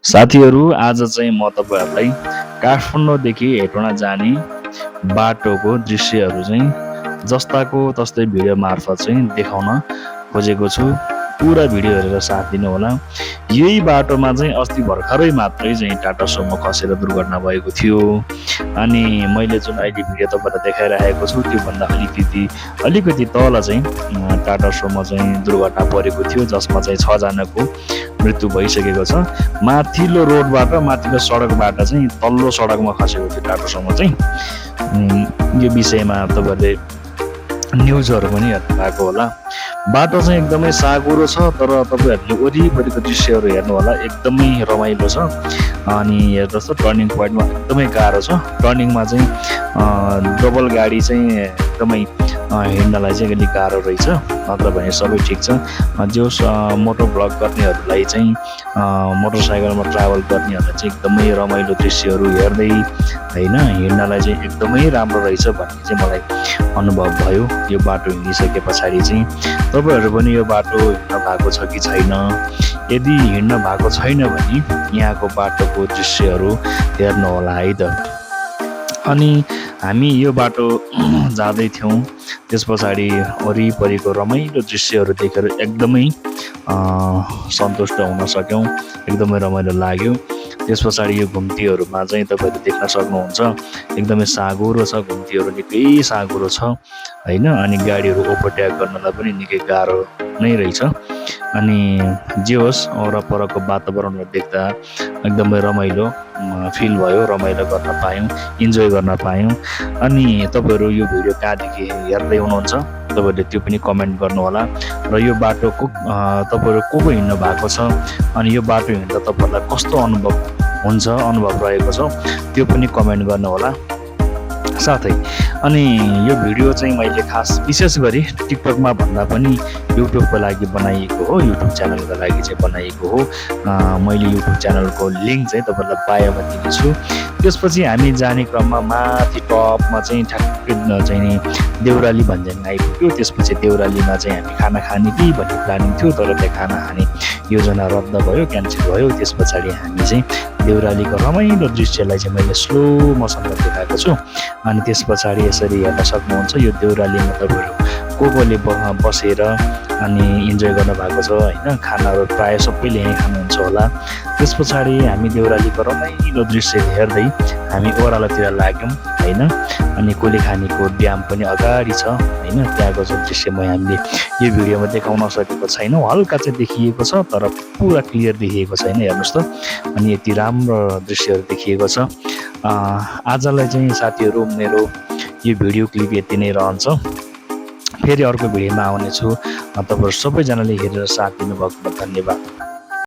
साथीहरू आज चाहिँ म तपाईहरुलाई काठमाडौँदेखि हेटौँडा जाने बाटोको दृश्यहरू चाहिँ जस्ताको तस्तै भिडियो मार्फत चाहिँ देखाउन खोजेको छु। पुरा भिडियो हेरेर साथ दिनु होला। यही बाटोमा चाहिँ अस्ति भर्खरै मात्रै चाहिँ टाटा सुमो खसेर दुर्घटना भएको थियो। अनि मैले जुन अहिले भिडियो तपाईहरुलाई देखाइरहेको छु त्यो भन्दा अलिकति तल चाहिँ टाटा सुमो चाहिँ दुर्घटना परेको थियो, जसमा चाहिँ 6 जनाको मृत्यु भइसकेको छ। माथिल्लो रोडबाट माथिल्लो सडकबाट चाहिँ तल्लो सडकमा खसेको थियो टाटा सुमो चाहिँ। यो विषयमा तपाईहरुले न्युजहरु पनि हेर्नु भएको होला। बाटो चाहिँ एकदमै साँघुरो छ, तर तपाईहरुले वरिपरिको दृश्यहरु हेर्नु होला, एकदमै रमाइलो छ। अनि हेर्नुहोस् त टर्निङ पोइन्टमा एकदमै गाह्रो छ। टर्निङमा चाहिँ डबल गाडी चाहिँ एकदमै हिँड्नलाई चाहिँ अलिक गाह्रो रहेछ, नत्र भने सबै ठिक छ। जो मोटो भ्लग गर्नेहरूलाई चाहिँ मोटरसाइकलमा ट्राभल गर्नेहरूलाई चाहिँ एकदमै रमाइलो दृश्यहरू हेर्दै हैन हिँड्नलाई चाहिँ एकदमै राम्रो रहेछ भन्ने चाहिँ मलाई अनुभव भयो यो बाटो हिँडिसके पछाडि चाहिँ। तपाईहरु पनि यो बाटो हिँड्न भएको छ कि छैन? यदि हिँड्न भएको छैन भने यहाँको बाटोको दृश्यहरू हेर्नु होला है त। अनि हामी यो बाटो जाँदै थियौँ, त्यस पछाडि वरिपरिको रमाइलो दृश्यहरू देखेर एकदमै सन्तुष्ट हुन सक्यौँ, एकदमै रमाइलो लाग्यो। त्यस पछाडि यो घुम्तीहरूमा चाहिँ तपाईहरुले देख्न सक्नुहुन्छ एकदमै साँघुरो छ, घुम्तीहरू निकै साँघुरो छ हैन। अनि गाडीहरू ओभरटेक गर्नलाई पनि निकै गाह्रो नै रहेछ। अनि जे होस् वरपरको वातावरणहरू देख्दा एकदमै रमाइलो फिल भयो, रमाइलो गर्न पायौँ, इन्जोय गर्न पायौँ। अनि तपाईहरु यो भिडियो कहाँदेखि हेर्दै हुनुहुन्छ तपाईहरुले त्यो पनि कमेन्ट गर्नु होला। र यो बाटोको तपाईहरु को हिँड्नु भएको छ अनि यो बाटो हिँड्दा तपाईहरुलाई कस्तो अनुभव रहेको छ त्यो पनि कमेन्ट गर्नु होला। साथै अनि यो भिडियो चाहिँ मैले खास विशेष गरी टिकटकमा भन्दा पनि युट्युबको लागि बनाइएको हो, युट्युब च्यानलको लागि चाहिँ बनाइएको हो। मैले युट्युब च्यानलको लिङ्क चाहिँ तपाईहरुलाई बायोमा दिनेछु। त्यसपछि हामी जाने क्रममा माथि टपमा चाहिँ ठ्याक्कै चाहिँ नि देउराली भन्ज्याङ आइपुग्यो। त्यसपछि देउरालीमा चाहिँ हामी खाना खाने कि भन्ने प्लानिङ थियो, तर त्यहाँ खाना खाने योजना रद्द भयो, क्यान्सल भयो। त्यस पछाडि हामी चाहिँ देउरालीको रमाइलो दृश्यलाई चाहिँ मैले स्लो मोसनमा देखाएको छु। अनि त्यस पछाडि यसरी हेर्न सक्नुहुन्छ यो देउरालीमा तपाईहरु कोले बसेर अनि इन्जोय गर्न भएको छ हैन। खानाहरू प्राय सबैले यहीँ खानुहुन्छ होला। त्यस पछाडि हामी देउरालीको रमाइलो दृश्य हेर्दै हामी ओह्रालोतिर लाग्यौँ हैन। अनि कोलेखानीको ड्याम पनि अगाडि छ हैन। त्यहाँको चाहिँ दृश्य हामीले यो भिडियोमा देखाउन सकेको छैनौँ, हल्का चाहिँ देखिएको छ तर पुरा क्लियर देखिएको छैन। हेर्नुहोस् त, अनि यति राम्रो दृश्यहरू देखिएको छ। आजलाई चाहिँ साथीहरू मेरो यो भिडियो क्लिप यति नै रहन्छ। फेरि अर्को भिडियोमा आउनेछु। तपाईहरु सबैजनाले हेरेर साथ दिनुभएकोमा धन्यवाद।